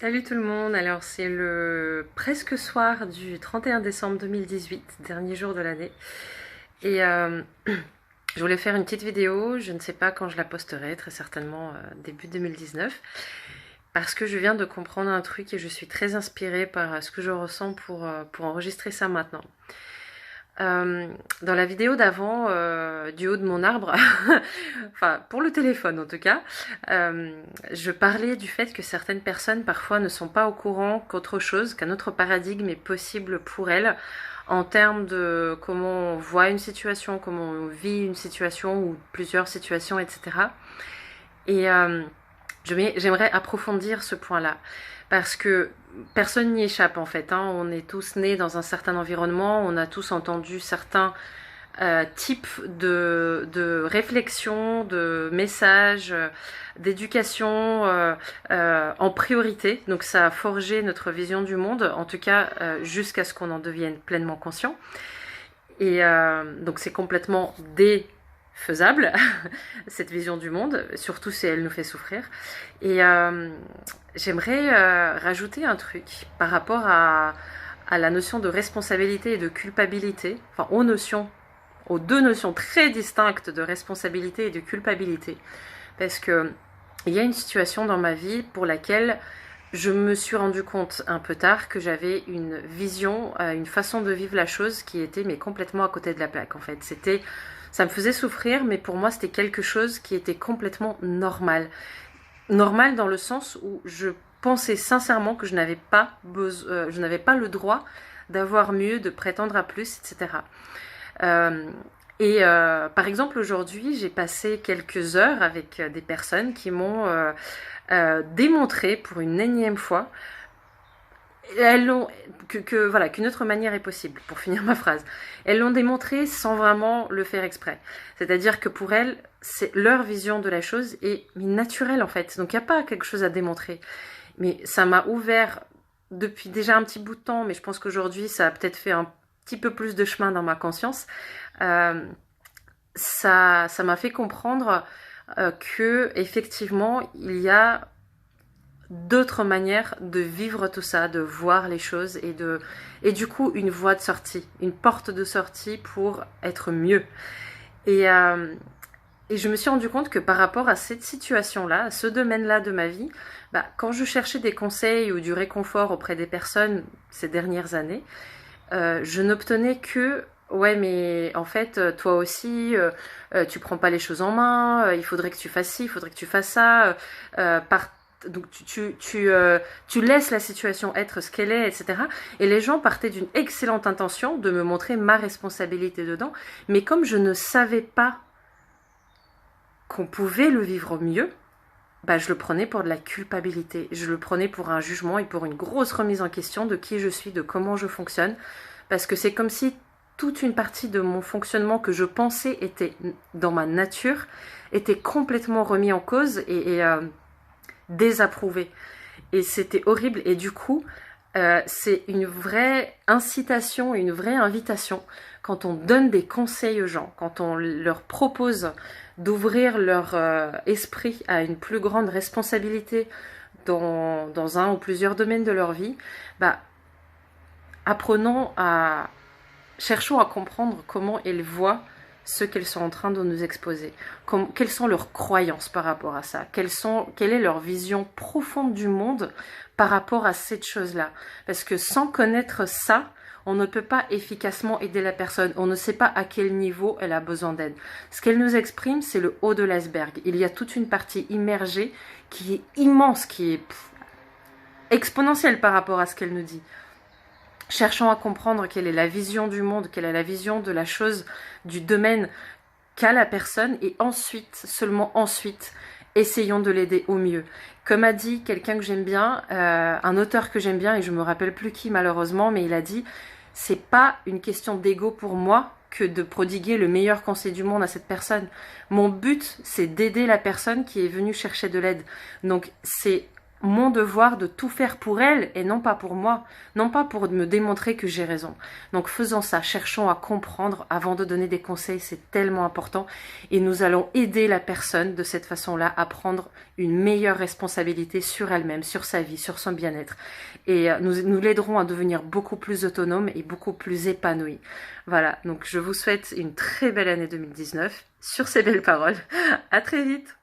Salut tout le monde, alors c'est le presque soir du 31 décembre 2018, dernier jour de l'année. Et je voulais faire une petite vidéo, je ne sais pas quand je la posterai, très certainement début 2019, parce que je viens de comprendre un truc et je suis très inspirée par ce que je ressens pour enregistrer ça maintenant. Euh, Dans la vidéo d'avant, du haut de mon arbre, enfin pour le téléphone en tout cas, euh, je parlais du fait que certaines personnes parfois ne sont pas au courant qu'autre chose, qu'un autre paradigme est possible pour elles en termes de comment on voit une situation, comment on vit une situation ou plusieurs situations, etc. Et j'aimerais approfondir ce point-là parce que personne n'y échappe en fait, hein. On est tous nés dans un certain environnement, on a tous entendu certains types de réflexion, de messages, d'éducation en priorité. Donc ça a forgé notre vision du monde, en tout cas jusqu'à ce qu'on en devienne pleinement conscient. Et donc c'est complètement défaisable, cette vision du monde, surtout si elle nous fait souffrir. Et j'aimerais rajouter un truc par rapport à la notion de responsabilité et de culpabilité, enfin aux deux notions très distinctes de responsabilité et de culpabilité. Parce que il y a une situation dans ma vie pour laquelle je me suis rendu compte un peu tard que j'avais une vision, une façon de vivre la chose qui était mais complètement à côté de la plaque en fait. Ça me faisait souffrir, mais pour moi c'était quelque chose qui était complètement normal. Normal dans le sens où je pensais sincèrement que je n'avais pas je n'avais pas le droit d'avoir mieux, de prétendre à plus, etc. Par exemple, aujourd'hui, j'ai passé quelques heures avec des personnes qui m'ont démontré pour une énième fois elles l'ont voilà, qu'une autre manière est possible, pour finir ma phrase. Elles l'ont démontré sans vraiment le faire exprès. C'est-à-dire que pour elles, c'est leur vision de la chose est naturelle en fait. Donc il n'y a pas quelque chose à démontrer. Mais ça m'a ouvert depuis déjà un petit bout de temps, mais je pense qu'aujourd'hui ça a peut-être fait un petit peu plus de chemin dans ma conscience. Ça m'a fait comprendre que effectivement il y a d'autres manières de vivre tout ça, de voir les choses et du coup une voie de sortie, une porte de sortie pour être mieux. Et, euh, et je me suis rendu compte que par rapport à cette situation-là, à ce domaine-là de ma vie, quand je cherchais des conseils ou du réconfort auprès des personnes ces dernières années, je n'obtenais que ouais, mais en fait, toi aussi, tu prends pas les choses en main, il faudrait que tu fasses ci, il faudrait que tu fasses ça, par donc tu laisses la situation être ce qu'elle est, etc. Et les gens partaient d'une excellente intention de me montrer ma responsabilité dedans. Mais comme je ne savais pas qu'on pouvait le vivre mieux, je le prenais pour de la culpabilité. Je le prenais pour un jugement et pour une grosse remise en question de qui je suis, de comment je fonctionne. Parce que c'est comme si toute une partie de mon fonctionnement que je pensais était dans ma nature était complètement remis en cause et désapprouvé. Et c'était horrible. Et du coup, c'est une vraie incitation, une vraie invitation quand on donne des conseils aux gens, quand on leur propose d'ouvrir leur esprit à une plus grande responsabilité dans un ou plusieurs domaines de leur vie, apprenons à cherchons à comprendre comment ils voient ce qu'elles sont en train de nous exposer. Quelles sont leurs croyances par rapport à ça? Quelle est leur vision profonde du monde par rapport à cette chose-là? Parce que sans connaître ça, on ne peut pas efficacement aider la personne. On ne sait pas à quel niveau elle a besoin d'aide. Ce qu'elle nous exprime, c'est le haut de l'iceberg. Il y a toute une partie immergée qui est immense, qui est exponentielle par rapport à ce qu'elle nous dit. Cherchons à comprendre quelle est la vision du monde, quelle est la vision de la chose, du domaine qu'a la personne et ensuite, seulement ensuite, essayons de l'aider au mieux. Comme a dit quelqu'un que j'aime bien, un auteur que j'aime bien et je me rappelle plus qui malheureusement, mais il a dit c'est pas une question d'ego pour moi que de prodiguer le meilleur conseil du monde à cette personne. Mon but, c'est d'aider la personne qui est venue chercher de l'aide. Donc c'est mon devoir de tout faire pour elle et non pas pour moi, non pas pour me démontrer que j'ai raison. Donc faisons ça, cherchons à comprendre avant de donner des conseils, c'est tellement important et nous allons aider la personne de cette façon-là à prendre une meilleure responsabilité sur elle-même, sur sa vie, sur son bien-être et nous l'aiderons à devenir beaucoup plus autonome et beaucoup plus épanoui. Voilà, donc je vous souhaite une très belle année 2019 sur ces belles paroles. À très vite.